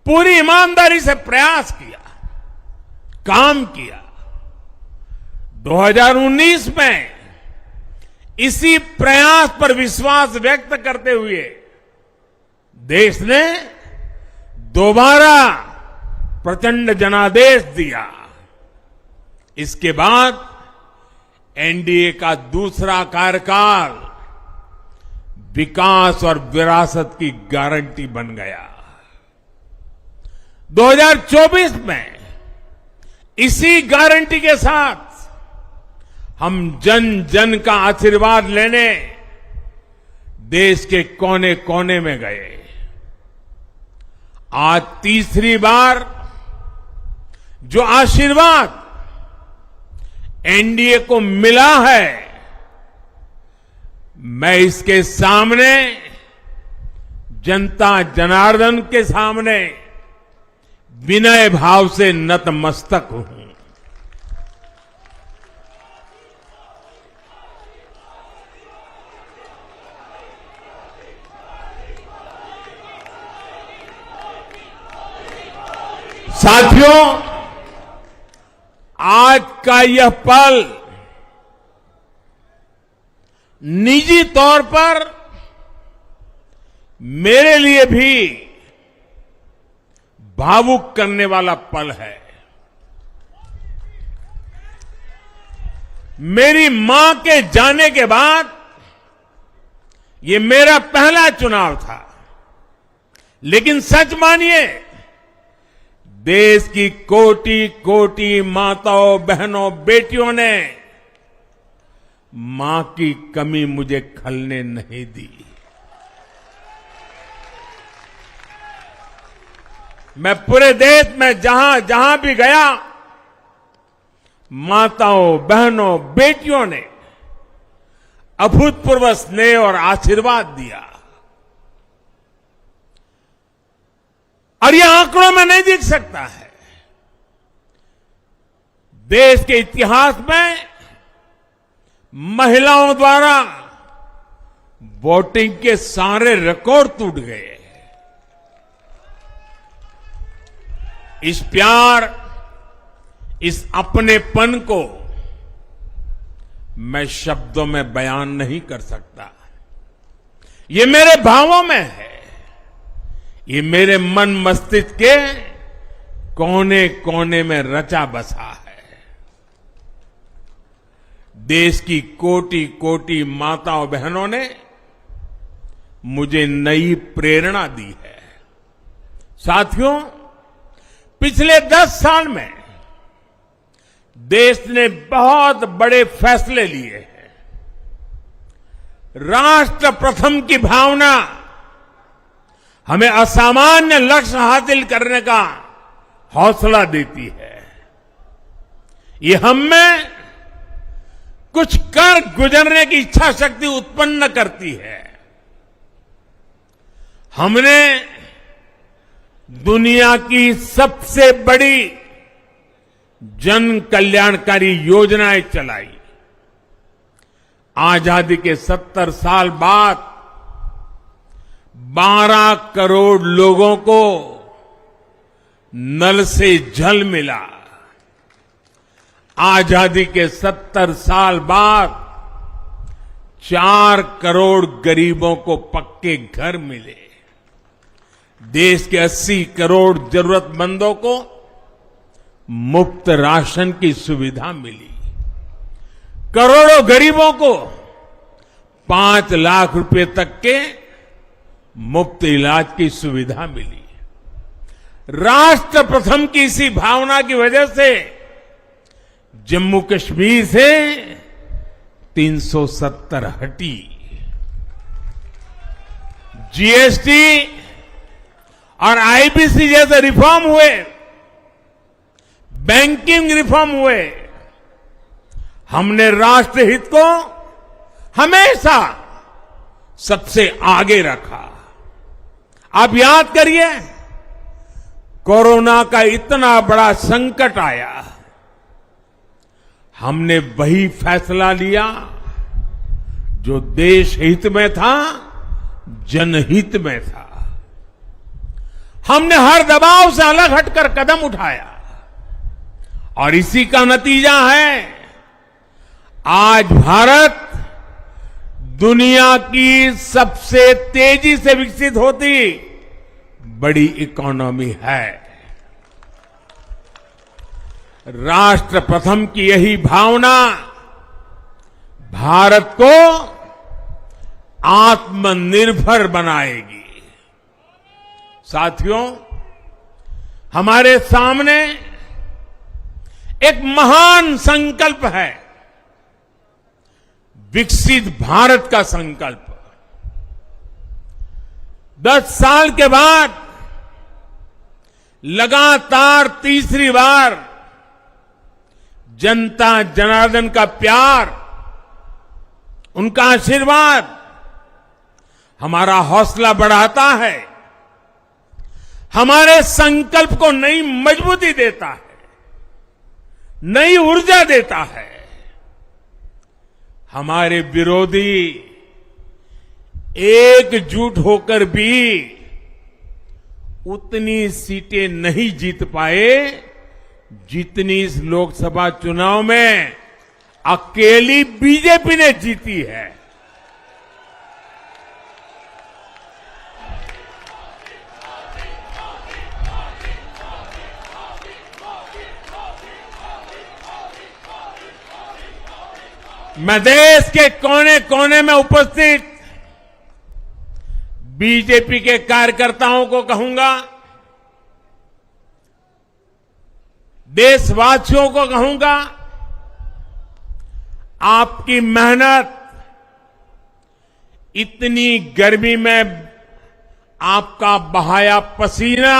पूरी ईमानदारी से प्रयास किया, काम किया। 2019 में इसी प्रयास पर विश्वास व्यक्त करते हुए देश ने दोबारा प्रचंड जनादेश दिया। इसके बाद एनडीए का दूसरा कार्यकाल विकास और विरासत की गारंटी बन गया। 2024 में इसी गारंटी के साथ हम जन जन का आशीर्वाद लेने देश के कोने कोने में गए। आज तीसरी बार जो आशीर्वाद एनडीए को मिला है, मैं इसके सामने, जनता जनार्दन के सामने विनय भाव से नतमस्तक हूं। साथियों, आज का यह पल निजी तौर पर मेरे लिए भी भावुक करने वाला पल है। मेरी मां के जाने के बाद ये मेरा पहला चुनाव था, लेकिन सच मानिए, देश की कोटि कोटि माताओं, बहनों, बेटियों ने मां की कमी मुझे खलने नहीं दी। मैं पूरे देश में जहां जहां भी गया, माताओं, बहनों, बेटियों ने अभूतपूर्व स्नेह और आशीर्वाद दिया। और यह आंकड़ों में नहीं दिख सकता है। देश के इतिहास में महिलाओं द्वारा वोटिंग के सारे रिकॉर्ड टूट गए। इस प्यार, इस अपनेपन को मैं शब्दों में बयान नहीं कर सकता। ये मेरे भावों में है। ये मेरे मन मस्तिष्क के कोने कोने में रचा बसा है। देश की कोटि कोटि माताओं बहनों ने मुझे नई प्रेरणा दी है। साथियों, पिछले 10 साल में देश ने बहुत बड़े फैसले लिए हैं। राष्ट्र प्रथम की भावना हमें असामान्य लक्ष्य हासिल करने का हौसला देती है। ये हम में कुछ कर गुजरने की इच्छा शक्ति उत्पन्न करती है। हमने दुनिया की सबसे बड़ी जन कल्याणकारी योजनाएं चलाई। आजादी के 70 साल बाद 12 करोड़ लोगों को नल से जल मिला। आजादी के 70 साल बाद 4 करोड़ गरीबों को पक्के घर मिले। देश के 80 करोड़ जरूरतमंदों को मुफ्त राशन की सुविधा मिली। करोड़ों गरीबों को 5 लाख रुपए तक के मुफ्त इलाज की सुविधा मिली। राष्ट्र प्रथम की इसी भावना की वजह से जम्मू कश्मीर से 370 हटी। जीएसटी और आईबीसी जैसे रिफॉर्म हुए, बैंकिंग रिफॉर्म हुए। हमने राष्ट्रहित को हमेशा सबसे आगे रखा। आप याद करिए, कोरोना का इतना बड़ा संकट आया, हमने वही फैसला लिया जो देश हित में था, जनहित में था। हमने हर दबाव से अलग हटकर कदम उठाया और इसी का नतीजा है आज भारत दुनिया की सबसे तेजी से विकसित होती बड़ी इकोनॉमी है। राष्ट्र प्रथम की यही भावना भारत को आत्मनिर्भर बनाएगी। साथियों, हमारे सामने एक महान संकल्प है, विकसित भारत का संकल्प। 10 साल के बाद लगातार तीसरी बार जनता जनार्दन का प्यार, उनका आशीर्वाद हमारा हौसला बढ़ाता है, हमारे संकल्प को नई मजबूती देता है, नई ऊर्जा देता है। हमारे विरोधी एकजुट होकर भी उतनी सीटें नहीं जीत पाए जितनी इस लोकसभा चुनाव में अकेली बीजेपी ने जीती है। मैं देश के कोने कोने में उपस्थित बीजेपी के कार्यकर्ताओं को कहूंगा, देशवासियों को कहूंगा, आपकी मेहनत, इतनी गर्मी में आपका बहाया पसीना